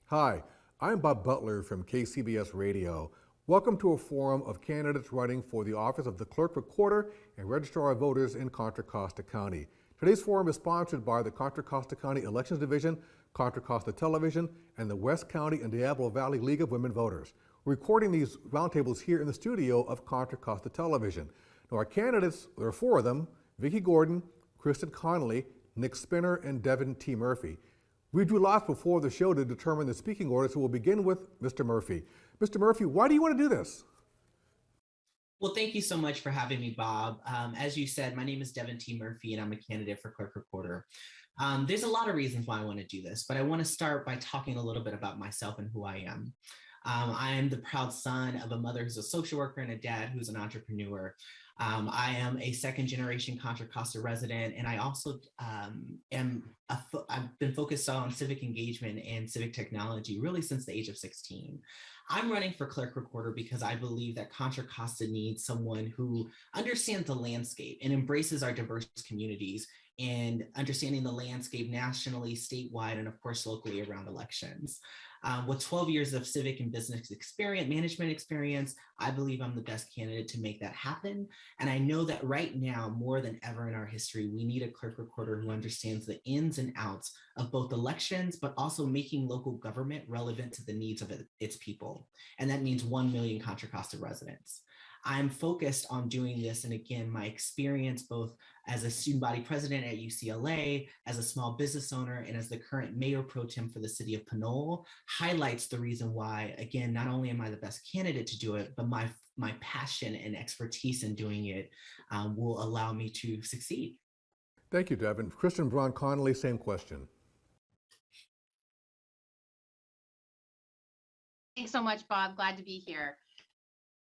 Hi, I'm Bob Butler from KCBS Radio. Welcome to a forum of candidates running for the office of the Clerk Recorder and Registrar of Voters in Contra Costa County. Today's forum is sponsored by the Contra Costa County Elections Division, Contra Costa Television, and the West County and Diablo Valley League of Women Voters. We're recording these roundtables here in the studio of Contra Costa Television. Now our candidates, there are four of them: Vicki Gordon, Kristen Connelly, Nick Spinner, and Devin T. Murphy. We drew lots before the show to determine the speaking order, so we'll begin with Mr. Murphy. Mr. Murphy, why do you want to do this? Well, thank you so much for having me, Bob. As you said, my name is Devin T. Murphy, and I'm a candidate for Clerk Recorder. There's a lot of reasons why I want to do this, but I want to start by talking a little bit about myself and who I am. I am the proud son of a mother who's a social worker and a dad who's an entrepreneur. I am a second generation Contra Costa resident, and I also I've been focused on civic engagement and civic technology really since the age of 16. I'm running for Clerk Recorder because I believe that Contra Costa needs someone who understands the landscape and embraces our diverse communities and understanding the landscape nationally, statewide, and of course locally around elections. With 12 years of civic and business experience, management experience, I believe I'm the best candidate to make that happen. And I know that right now, more than ever in our history, we need a Clerk Recorder who understands the ins and outs of both elections, but also making local government relevant to the needs of its people. And that means 1 million Contra Costa residents. I'm focused on doing this, and again, my experience both as a student body president at UCLA, as a small business owner, and as the current mayor pro tem for the city of Pinole highlights the reason why, again, not only am I the best candidate to do it, but my passion and expertise in doing it will allow me to succeed. Thank you, Devin. Kristen Braun Connelly, same question. Thanks so much, Bob. Glad to be here.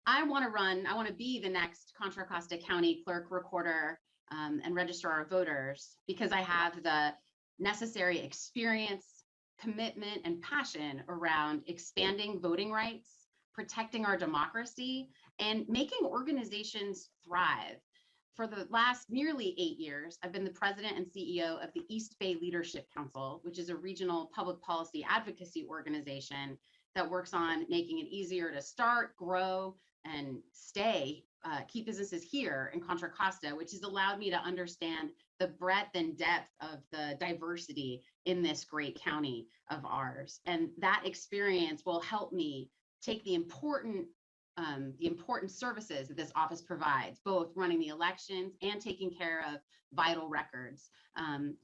I want to be the next Contra Costa County Clerk Recorder and Registrar of Voters because I have the necessary experience, commitment, and passion around expanding voting rights, protecting our democracy, and making organizations thrive. For the last nearly 8 years, I've been the president and CEO of the East Bay Leadership Council, which is a regional public policy advocacy organization that works on making it easier to start, grow, and keep businesses here in Contra Costa, which has allowed me to understand the breadth and depth of the diversity in this great county of ours. And that experience will help me take the important services that this office provides, both running the elections and taking care of vital records, and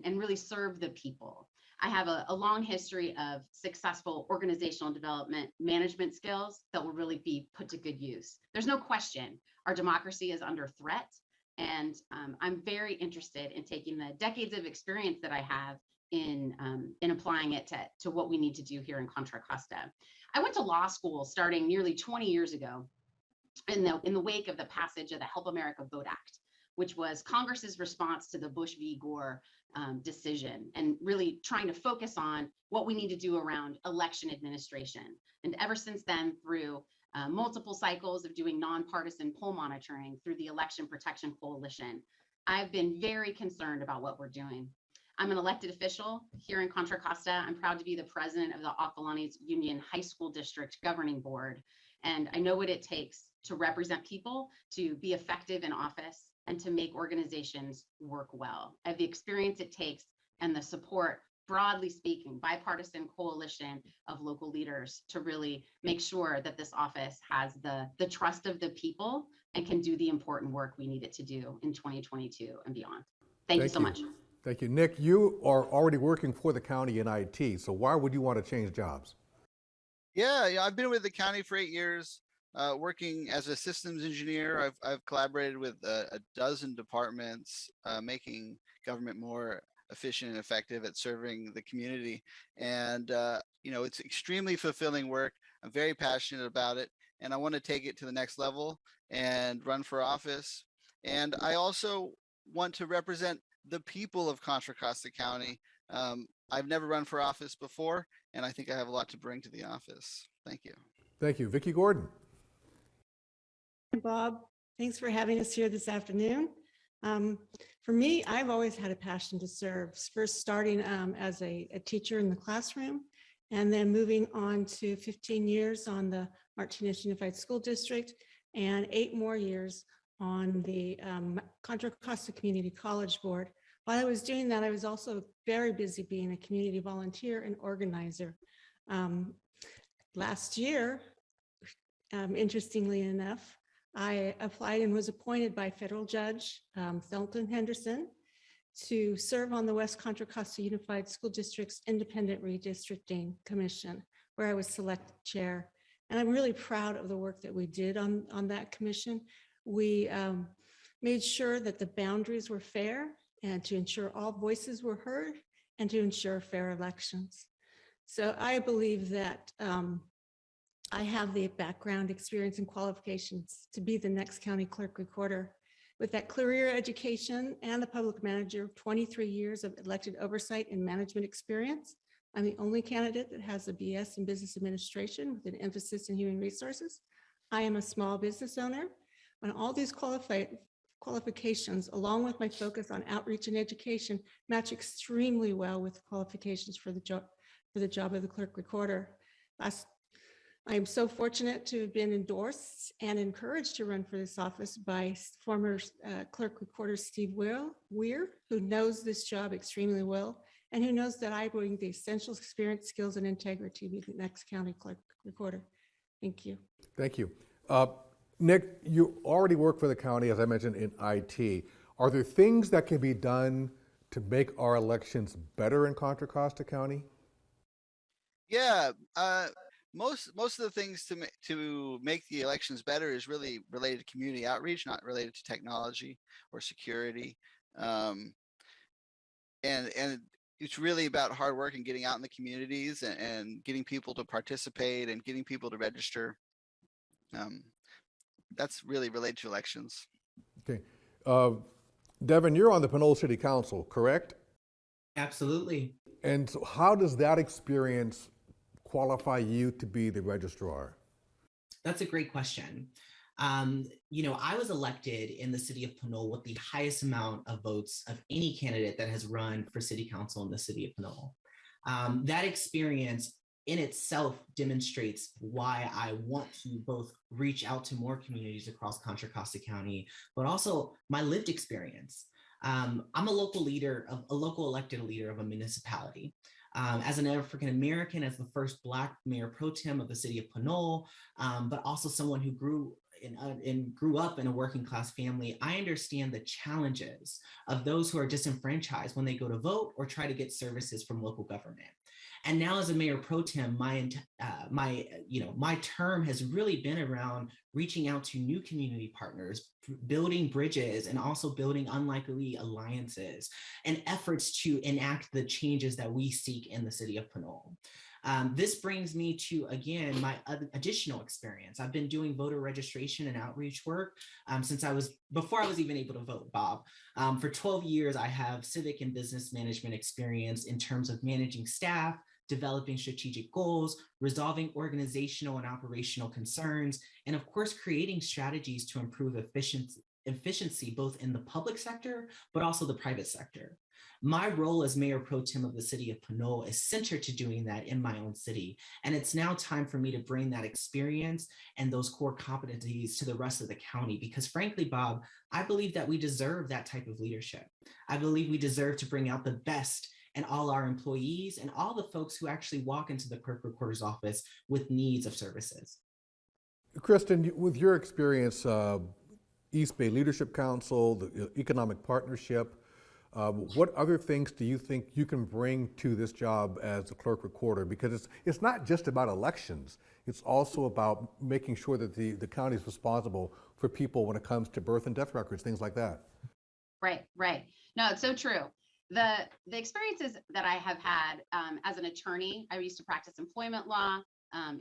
really serve the people. I have a long history of successful organizational development management skills that will really be put to good use. There's no question our democracy is under threat, and I'm very interested in taking the decades of experience that I have in applying it to what we need to do here in Contra Costa. I went to law school starting nearly 20 years ago in the wake of the passage of the Help America Vote Act, which was Congress's response to the Bush v. Gore decision, and really trying to focus on what we need to do around election administration. And ever since then, through multiple cycles of doing nonpartisan poll monitoring through the Election Protection Coalition, I've been very concerned about what we're doing. I'm an elected official here in Contra Costa. I'm proud to be the president of the Acalanes Union High School District Governing Board. And I know what it takes to represent people, to be effective in office, and to make organizations work well. I have the experience it takes and the support, broadly speaking, bipartisan coalition of local leaders to really make sure that this office has the trust of the people and can do the important work we need it to do in 2022 and beyond. Thank you so much. Thank you. Nick, you are already working for the county in IT, so why would you want to change jobs? Yeah, I've been with the county for 8 years. Working as a systems engineer. I've collaborated with a dozen departments, making government more efficient and effective at serving the community. And, it's extremely fulfilling work. I'm very passionate about it, and I want to take it to the next level and run for office. And I also want to represent the people of Contra Costa County. I've never run for office before, and I think I have a lot to bring to the office. Thank you. Thank you. Vicki Gordon. Bob. Thanks for having us here this afternoon. For me, I've always had a passion to serve, first starting as a teacher in the classroom, and then moving on to 15 years on the Martinez Unified School District and 8 more years on the Contra Costa Community College Board. While I was doing that, I was also very busy being a community volunteer and organizer. Last year, interestingly enough, I applied and was appointed by federal judge Thelton Henderson to serve on the West Contra Costa Unified School District's Independent Redistricting Commission, where I was selected chair. And I'm really proud of the work that we did on that commission. We made sure that the boundaries were fair and to ensure all voices were heard and to ensure fair elections. So I believe that I have the background, experience, and qualifications to be the next county clerk recorder. With that career education and the public manager, 23 years of elected oversight and management experience, I'm the only candidate that has a BS in business administration with an emphasis in human resources. I am a small business owner. And all these qualifications, along with my focus on outreach and education, match extremely well with qualifications for the job of the clerk recorder. I am so fortunate to have been endorsed and encouraged to run for this office by former clerk recorder Steve Weir, who knows this job extremely well and who knows that I bring the essential experience, skills, and integrity to be the next county clerk recorder. Thank you. Thank you. Nick, you already work for the county, as I mentioned, in IT. Are there things that can be done to make our elections better in Contra Costa County? Yeah, most of the things to make the elections better is really related to community outreach, not related to technology or security. And it's really about hard work and getting out in the communities and getting people to participate and getting people to register. That's really related to elections. Okay. Devin, you're on the Pinole City Council, correct? Absolutely. And so how does that experience qualify you to be the registrar? That's a great question. I was elected in the city of Pinole with the highest amount of votes of any candidate that has run for city council in the city of Pinole. That experience in itself demonstrates why I want to both reach out to more communities across Contra Costa County, but also my lived experience. I'm a local elected leader of a municipality. As an African American, as the first Black mayor pro tem of the city of Pinole, but also someone who grew up in a working class family, I understand the challenges of those who are disenfranchised when they go to vote or try to get services from local government. And now as a mayor pro tem, my term has really been around reaching out to new community partners, building bridges, and also building unlikely alliances and efforts to enact the changes that we seek in the city of Pinole. This brings me to, again, my additional experience. I've been doing voter registration and outreach work before I was even able to vote, Bob. For 12 years, I have civic and business management experience in terms of managing staff, developing strategic goals, resolving organizational and operational concerns, and of course, creating strategies to improve efficiency both in the public sector, but also the private sector. My role as mayor pro tem of the city of Pinole is centered to doing that in my own city. And it's now time for me to bring that experience and those core competencies to the rest of the county. Because frankly, Bob, I believe that we deserve that type of leadership. I believe we deserve to bring out the best in all our employees and all the folks who actually walk into the clerk recorder's office with needs of services. Kristen, with your experience, East Bay Leadership Council, the Economic Partnership, what other things do you think you can bring to this job as a clerk recorder? Because it's not just about elections. It's also about making sure that the county is responsible for people when it comes to birth and death records, things like that. Right. No, it's so true. The experiences that I have had as an attorney, I used to practice employment law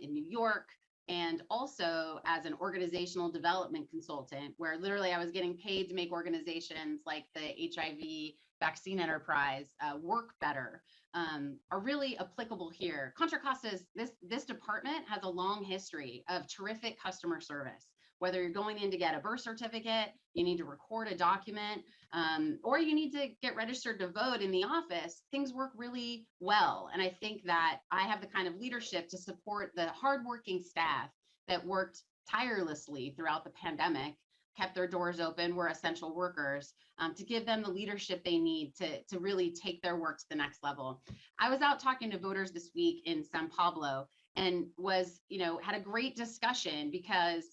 in New York, and also as an organizational development consultant, where literally I was getting paid to make organizations like the HIV vaccine enterprise work better, are really applicable here. Contra Costa's, this department has a long history of terrific customer service. whether you're going in to get a birth certificate, you need to record a document, or you need to get registered to vote in the office, things work really well. And I think that I have the kind of leadership to support the hardworking staff that worked tirelessly throughout the pandemic, kept their doors open, were essential workers, to give them the leadership they need to really take their work to the next level. I was out talking to voters this week in San Pablo and had a great discussion because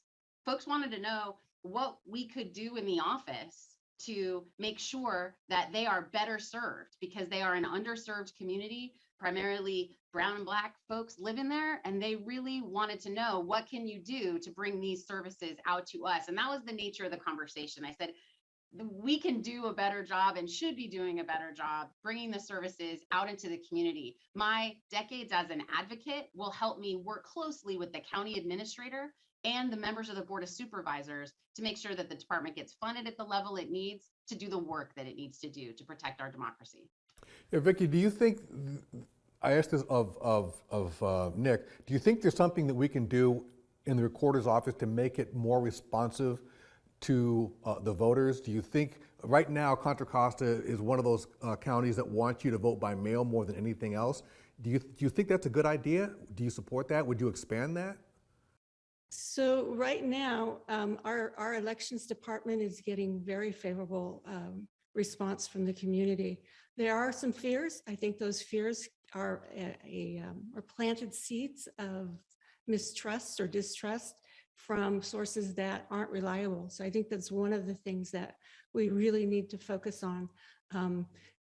folks wanted to know what we could do in the office to make sure that they are better served, because they are an underserved community, primarily brown and Black folks live in there, and they really wanted to know, what can you do to bring these services out to us? And that was the nature of the conversation. I said, we can do a better job and should be doing a better job bringing the services out into the community. My decades as an advocate will help me work closely with the county administrator and the members of the Board of Supervisors to make sure that the department gets funded at the level it needs to do the work that it needs to do to protect our democracy. Yeah, Vicki, do you think, I asked this of Nick, do you think there's something that we can do in the recorder's office to make it more responsive to the voters? Do you think, right now, Contra Costa is one of those counties that wants you to vote by mail more than anything else? Do you think that's a good idea? Do you support that? Would you expand that? So right now, our elections department is getting very favorable response from the community. There are some fears. I think those fears are planted seeds of mistrust or distrust from sources that aren't reliable. So I think that's one of the things that we really need to focus on.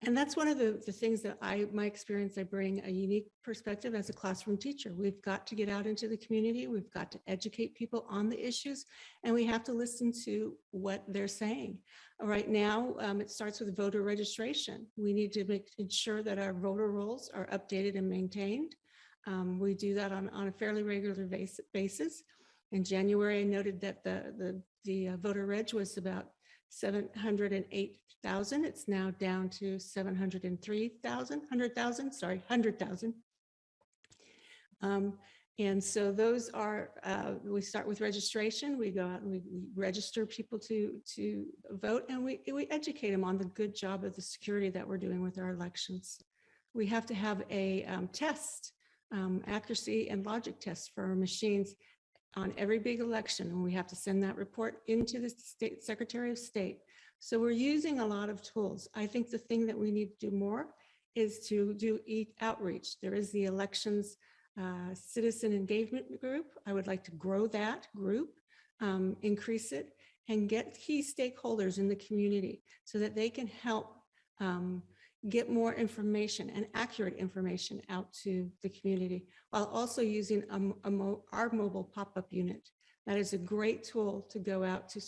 And that's one of the things that my experience, I bring a unique perspective as a classroom teacher. We've got to get out into the community. We've got to educate people on the issues, and we have to listen to what they're saying. Right now, it starts with voter registration. We need to ensure that our voter rolls are updated and maintained. We do that on a fairly regular basis. In January, I noted that the voter reg was about 708,000. It's now down to 100,000. And so those are, we start with registration. We go out and we register people to vote, and we educate them on the good job of the security that we're doing with our elections. We have to have a test, accuracy and logic test for our machines on every big election, and we have to send that report into the State Secretary of State. So we're using a lot of tools. I think the thing that we need to do more is to do outreach. There is the elections citizen engagement group. I would like to grow that group, increase it, and get key stakeholders in the community so that they can help get more information and accurate information out to the community, while also using our mobile pop-up unit. That is a great tool to go out to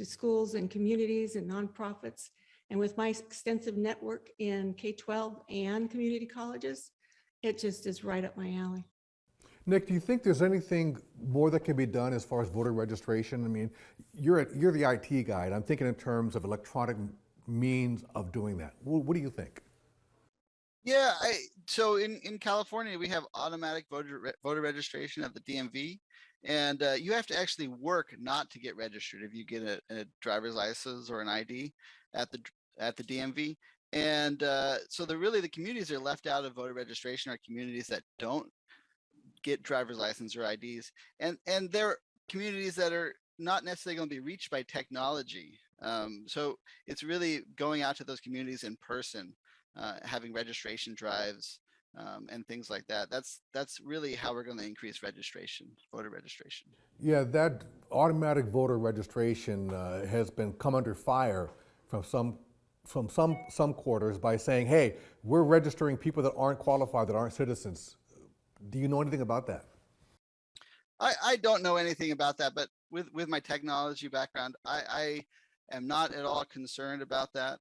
schools and communities and nonprofits. And with my extensive network in K-12 and community colleges, it just is right up my alley. Nick, do you think there's anything more that can be done as far as voter registration? I mean, you're the IT guy, and I'm thinking in terms of electronic means of doing that. What do you think? Yeah, so in California, we have automatic voter registration at the DMV, and you have to actually work not to get registered if you get a driver's license or an ID at the DMV. And so the communities that are left out of voter registration are communities that don't get driver's license or IDs, and they're communities that are not necessarily going to be reached by technology. So it's really going out to those communities in person, having registration drives and things like that. That's really how we're going to increase voter registration. Yeah, that automatic voter registration has come under fire from some quarters by saying, hey, we're registering people that aren't qualified, that aren't citizens. Do you know anything about that? I don't know anything about that, but with my technology background, I am not at all concerned about that,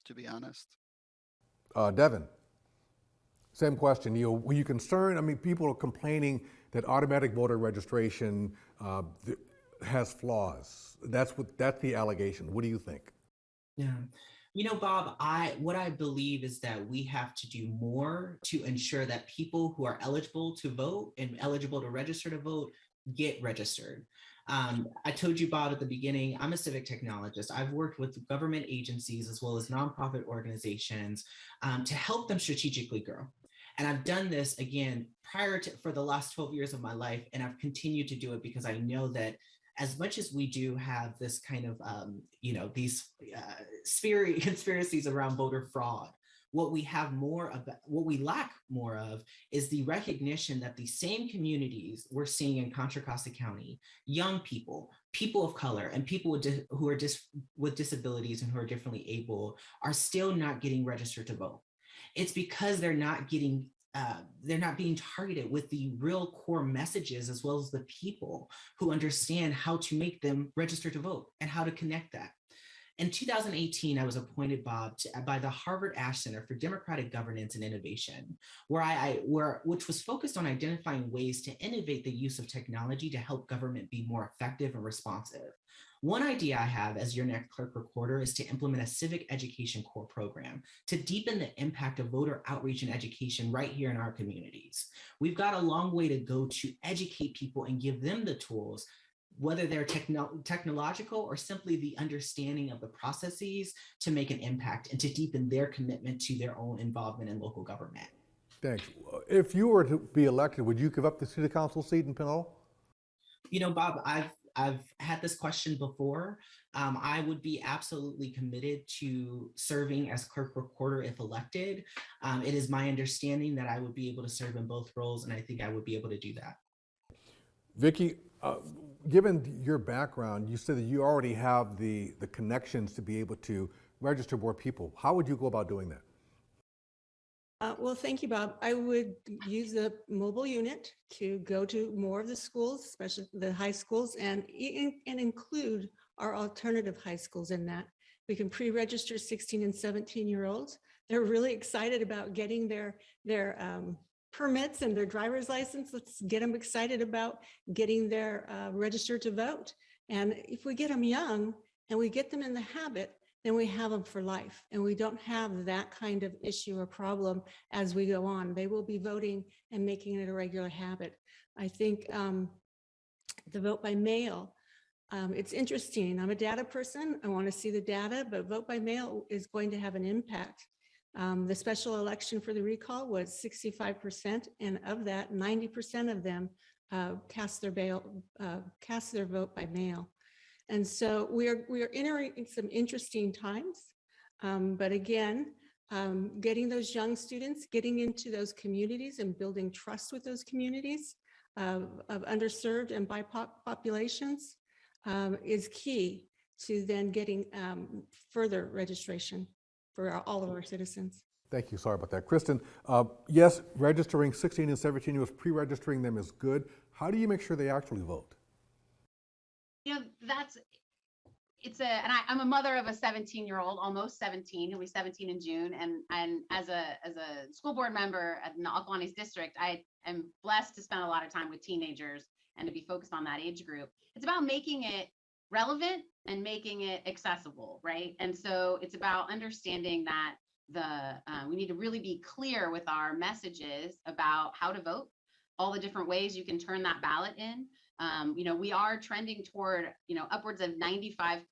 to be honest. Devin, same question. Were you concerned? I mean, people are complaining that automatic voter registration has flaws. That's the allegation. What do you think? Yeah. Bob, what I believe is that we have to do more to ensure that people who are eligible to vote and eligible to register to vote get registered. I told you, Bob, at the beginning, I'm a civic technologist. I've worked with government agencies as well as nonprofit organizations to help them strategically grow. And I've done this again for the last 12 years of my life, and I've continued to do it because I know that as much as we do have this kind of, these conspiracies around voter fraud, what we lack more of is the recognition that the same communities we're seeing in Contra Costa County, young people, people of color, and people with disabilities and who are differently able are still not getting registered to vote. It's because they're not being targeted with the real core messages, as well as the people who understand how to make them register to vote and how to connect that. In 2018, I was appointed, Bob, by the Harvard Ash Center for Democratic Governance and Innovation, which was focused on identifying ways to innovate the use of technology to help government be more effective and responsive. One idea I have as your next clerk recorder is to implement a civic education core program to deepen the impact of voter outreach and education right here in our communities. We've got a long way to go to educate people and give them the tools, whether they're technological or simply the understanding of the processes, to make an impact and to deepen their commitment to their own involvement in local government. Thanks. If you were to be elected, would you give up the city council seat in Pinellas? You know, Bob, I've had this question before. I would be absolutely committed to serving as clerk recorder if elected. It is my understanding that I would be able to serve in both roles, and I think I would be able to do that. Vicki, given your background, you said that you already have the connections to be able to register more people. How would you go about doing that? Well, thank you, Bob. I would use a mobile unit to go to more of the schools, especially the high schools, and include our alternative high schools in that. We can pre-register 16 and 17-year-olds. They're really excited about getting their permits and their driver's license. Let's get them excited about getting their registered to vote. And if we get them young and we get them in the habit, then we have them for life, and we don't have that kind of issue or problem as we go on. They will be voting and making it a regular habit. I think the vote by mail, it's interesting. I'm a data person. I want to see the data, but vote by mail is going to have an impact. The special election for the recall was 65%, and of that, 90% of them cast their vote by mail. And so we are entering some interesting times, but again, getting those young students, getting into those communities and building trust with those communities of underserved and BIPOC populations is key to then getting further registration for all of our citizens. Thank you. Sorry about that. Kristen, yes, registering 16 and 17-year-olds, pre-registering them is good. How do you make sure they actually vote? You know, I'm a mother of a 17-year-old, almost 17. He'll be 17 in June. And as a school board member at the Ocalawanis district, I am blessed to spend a lot of time with teenagers and to be focused on that age group. It's about making it relevant and making it accessible, right? And so it's about understanding that we need to really be clear with our messages about how to vote, all the different ways you can turn that ballot in. We are trending toward, upwards of 95%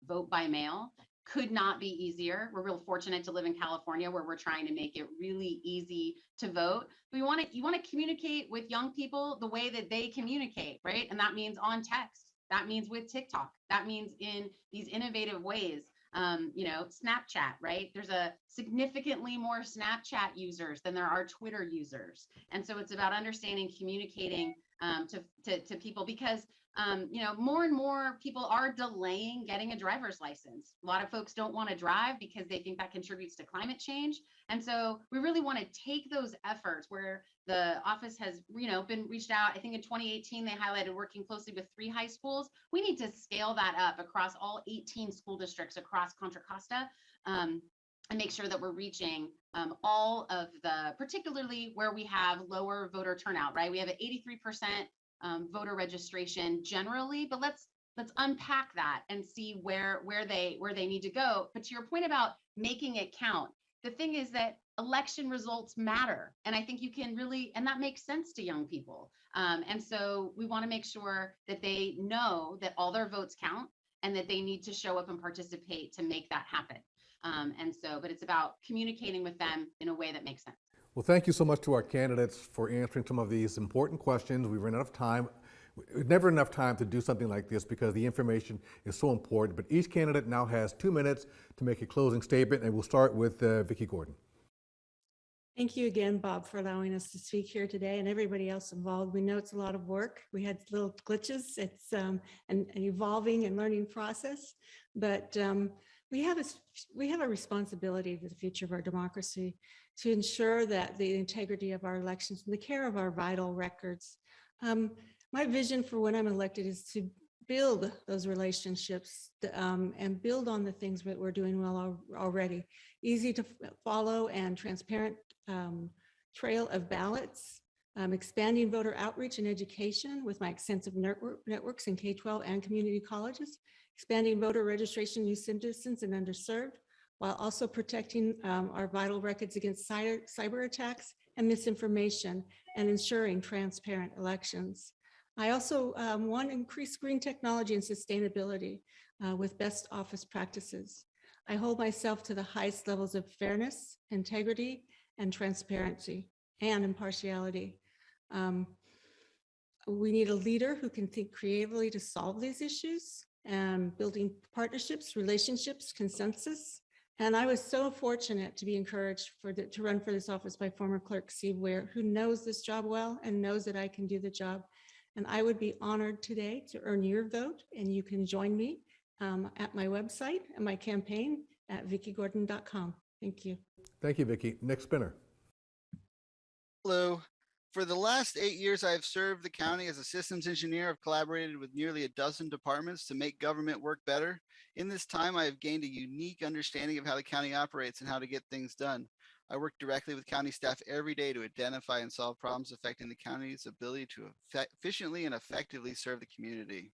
vote by mail. Could not be easier. We're real fortunate to live in California, where we're trying to make it really easy to vote. You want to communicate with young people the way that they communicate, right? And that means on text. That means with TikTok. That means in these innovative ways. Snapchat, right? There's a significantly more Snapchat users than there are Twitter users. And so it's about understanding, communicating to people, because more and more people are delaying getting a driver's license. A lot of folks don't want to drive because they think that contributes to climate change. And so we really want to take those efforts where the office has, been reached out. I think in 2018, they highlighted working closely with 3 high schools. We need to scale that up across all 18 school districts across Contra Costa, and make sure that we're reaching all of particularly where we have lower voter turnout, right? We have an 83% voter registration generally, but let's unpack that and see where they need to go. But to your point about making it count, the thing is that election results matter. And I think you can really, and that makes sense to young people. And so we want to make sure that they know that all their votes count and that they need to show up and participate to make that happen. But it's about communicating with them in a way that makes sense. Well, thank you so much to our candidates for answering some of these important questions. We've run out of time. Never enough time to do something like this because the information is so important. But each candidate now has 2 minutes to make a closing statement, and we'll start with Vicki Gordon. Thank you again, Bob, for allowing us to speak here today, and everybody else involved. We know it's a lot of work. We had little glitches. It's an evolving and learning process, but we have a responsibility to the future of our democracy to ensure that the integrity of our elections and the care of our vital records. My vision for when I'm elected is to build those relationships and build on the things that we're doing well already. Easy to follow and transparent trail of ballots, expanding voter outreach and education with my extensive networks in K-12 and community colleges, expanding voter registration, new citizens and underserved, while also protecting our vital records against cyber attacks and misinformation and ensuring transparent elections. I also want to increase green technology and sustainability with best office practices. I hold myself to the highest levels of fairness, integrity, and transparency and impartiality. We need a leader who can think creatively to solve these issues and building partnerships, relationships, consensus. And I was so fortunate to be encouraged to run for this office by former Clerk Steve Ware, who knows this job well and knows that I can do the job. And I would be honored today to earn your vote, and you can join me at my website and my campaign at vickigordon.com. Thank you. Thank you, Vicki. Nick Spinner. Hello. For the last 8 years, I have served the county as a systems engineer. I've collaborated with nearly a dozen departments to make government work better. In this time, I have gained a unique understanding of how the county operates and how to get things done. I work directly with county staff every day to identify and solve problems affecting the county's ability to efficiently and effectively serve the community.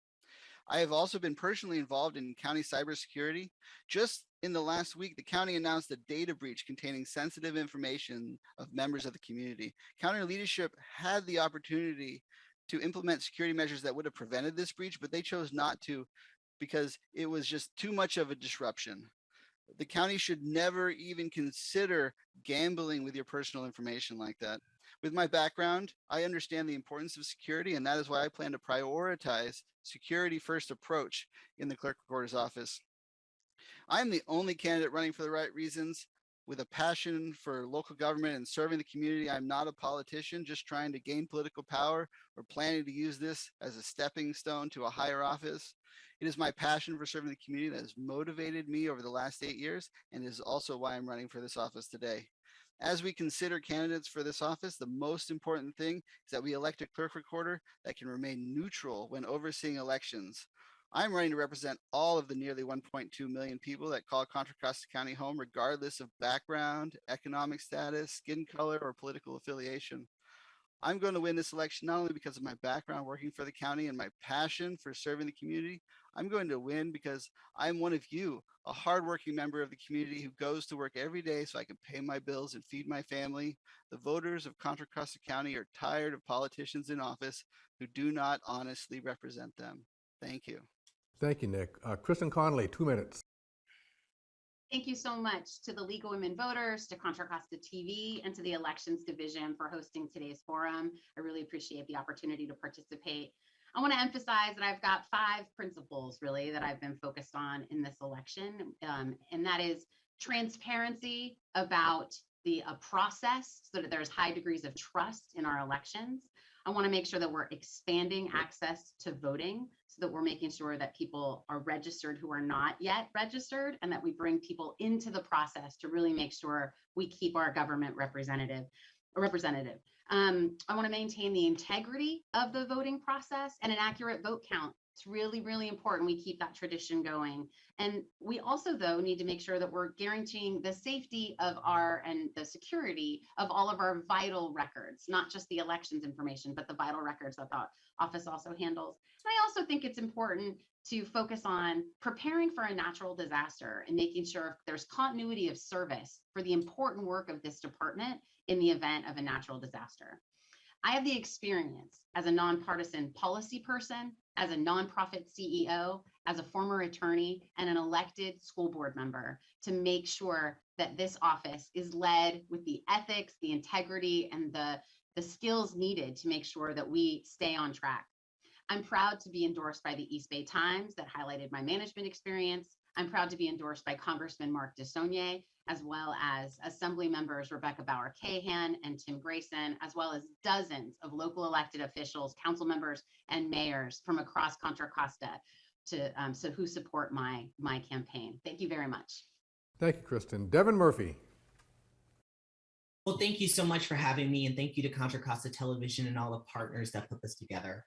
I have also been personally involved in county cybersecurity. Just in the last week, the county announced a data breach containing sensitive information of members of the community. County leadership had the opportunity to implement security measures that would have prevented this breach, but they chose not to because it was just too much of a disruption. The county should never even consider gambling with your personal information like that. With my background, I understand the importance of security, and that is why I plan to prioritize security first approach in the clerk recorder's office. I'm the only candidate running for the right reasons. With a passion for local government and serving the community, I'm not a politician just trying to gain political power or planning to use this as a stepping stone to a higher office. It is my passion for serving the community that has motivated me over the last 8 years, and is also why I'm running for this office today. As we consider candidates for this office, the most important thing is that we elect a clerk recorder that can remain neutral when overseeing elections. I'm running to represent all of the nearly 1.2 million people that call Contra Costa County home, regardless of background, economic status, skin color, or political affiliation. I'm going to win this election not only because of my background working for the county and my passion for serving the community. I'm going to win because I'm one of you, a hardworking member of the community who goes to work every day so I can pay my bills and feed my family. The voters of Contra Costa County are tired of politicians in office who do not honestly represent them. Thank you. Thank you, Nick. Kristen Connelly, 2 minutes. Thank you so much to the League of Women Voters, to Contra Costa TV, and to the Elections Division for hosting today's forum. I really appreciate the opportunity to participate. I want to emphasize that I've got 5 principles really that I've been focused on in this election, and that is transparency about the process so that there's high degrees of trust in our elections. I want to make sure that we're expanding access to voting so that we're making sure that people are registered who are not yet registered, and that we bring people into the process to really make sure we keep our government representative. I want to maintain the integrity of the voting process and an accurate vote count It's really, really important we keep that tradition going. And we also, though, need to make sure that we're guaranteeing the safety of and the security of all of our vital records, not just the elections information, but the vital records that the office also handles. And I also think it's important to focus on preparing for a natural disaster and making sure there's continuity of service for the important work of this department in the event of a natural disaster. I have the experience as a nonpartisan policy person, as a nonprofit CEO, as a former attorney, and an elected school board member to make sure that this office is led with the ethics, the integrity, and the skills needed to make sure that we stay on track. I'm proud to be endorsed by the East Bay Times that highlighted my management experience. I'm proud to be endorsed by Congressman Mark DeSaulnier, as well as Assembly members Rebecca Bauer-Cahan and Tim Grayson, as well as dozens of local elected officials, council members, and mayors from across Contra Costa who support my campaign. Thank you very much. Thank you, Kristen. Devin Murphy. Well, thank you so much for having me, and thank you to Contra Costa Television and all the partners that put this together.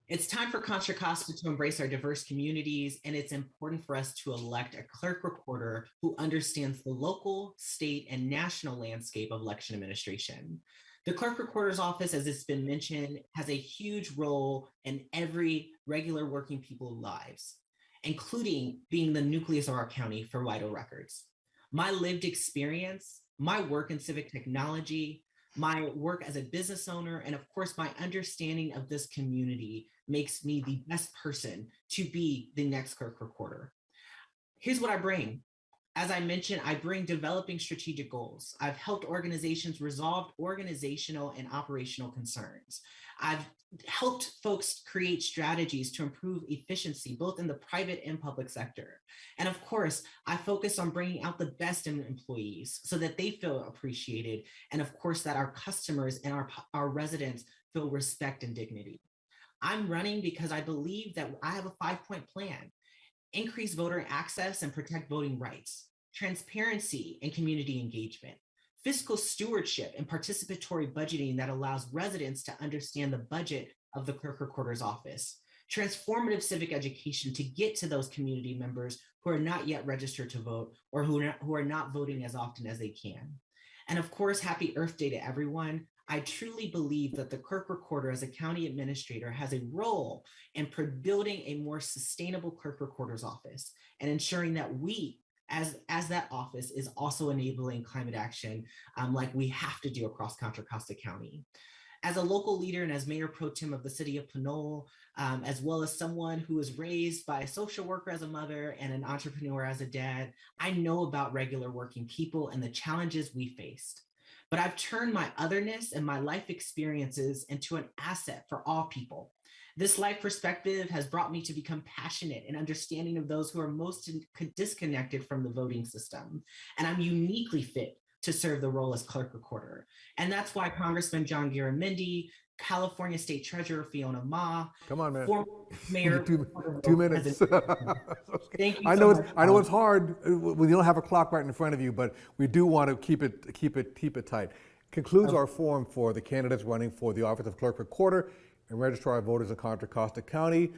It's time for Contra Costa to embrace our diverse communities, and it's important for us to elect a clerk recorder who understands the local, state, and national landscape of election administration. The clerk recorder's office, as it's been mentioned, has a huge role in every regular working people's lives, including being the nucleus of our county for vital records. My lived experience, my work in civic technology, my work as a business owner, and of course, my understanding of this community makes me the best person to be the next clerk recorder. Here's what I bring. As I mentioned, I bring developing strategic goals. I've helped organizations resolve organizational and operational concerns. I've helped folks create strategies to improve efficiency, both in the private and public sector. And of course, I focus on bringing out the best in employees so that they feel appreciated. And of course, that our customers and our residents feel respect and dignity. I'm running because I believe that I have a 5-point plan: increase voter access and protect voting rights, transparency and community engagement, fiscal stewardship and participatory budgeting that allows residents to understand the budget of the clerk recorder's office, transformative civic education to get to those community members who are not yet registered to vote or who are not voting as often as they can. And of course, happy Earth Day to everyone. I truly believe that the clerk recorder as a county administrator has a role in building a more sustainable clerk recorder's office and ensuring that we, as that office, is also enabling climate action like we have to do across Contra Costa County. As a local leader and as Mayor Pro Tem of the city of Pinole, as well as someone who was raised by a social worker as a mother and an entrepreneur as a dad, I know about regular working people and the challenges we faced. But I've turned my otherness and my life experiences into an asset for all people. This life perspective has brought me to become passionate and understanding of those who are most disconnected from the voting system. And I'm uniquely fit to serve the role as clerk recorder. And that's why Congressman John Garamendi, California State Treasurer Fiona Ma, Come on, man. former Mayor 2 minutes. Thank you. I so know much. it's hard. We don't have a clock right in front of you, but we do want to keep it tight. Concludes our forum for the candidates running for the office of clerk recorder and registrar of voters in Contra Costa County.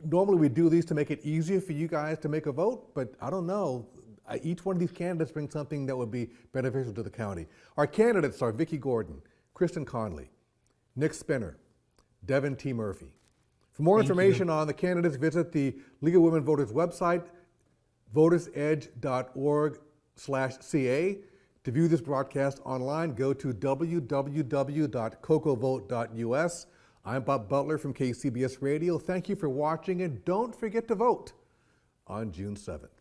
Normally we do these to make it easier for you guys to make a vote, but I don't know. Each one of these candidates brings something that would be beneficial to the county. Our candidates are Vicki Gordon, Kristen Connelly, Nick Spinner, Devin T. Murphy. For more information on the candidates, visit the League of Women Voters website, votersedge.org/CA. To view this broadcast online, go to www.cocovote.us. I'm Bob Butler from KCBS Radio. Thank you for watching, and don't forget to vote on June 7th.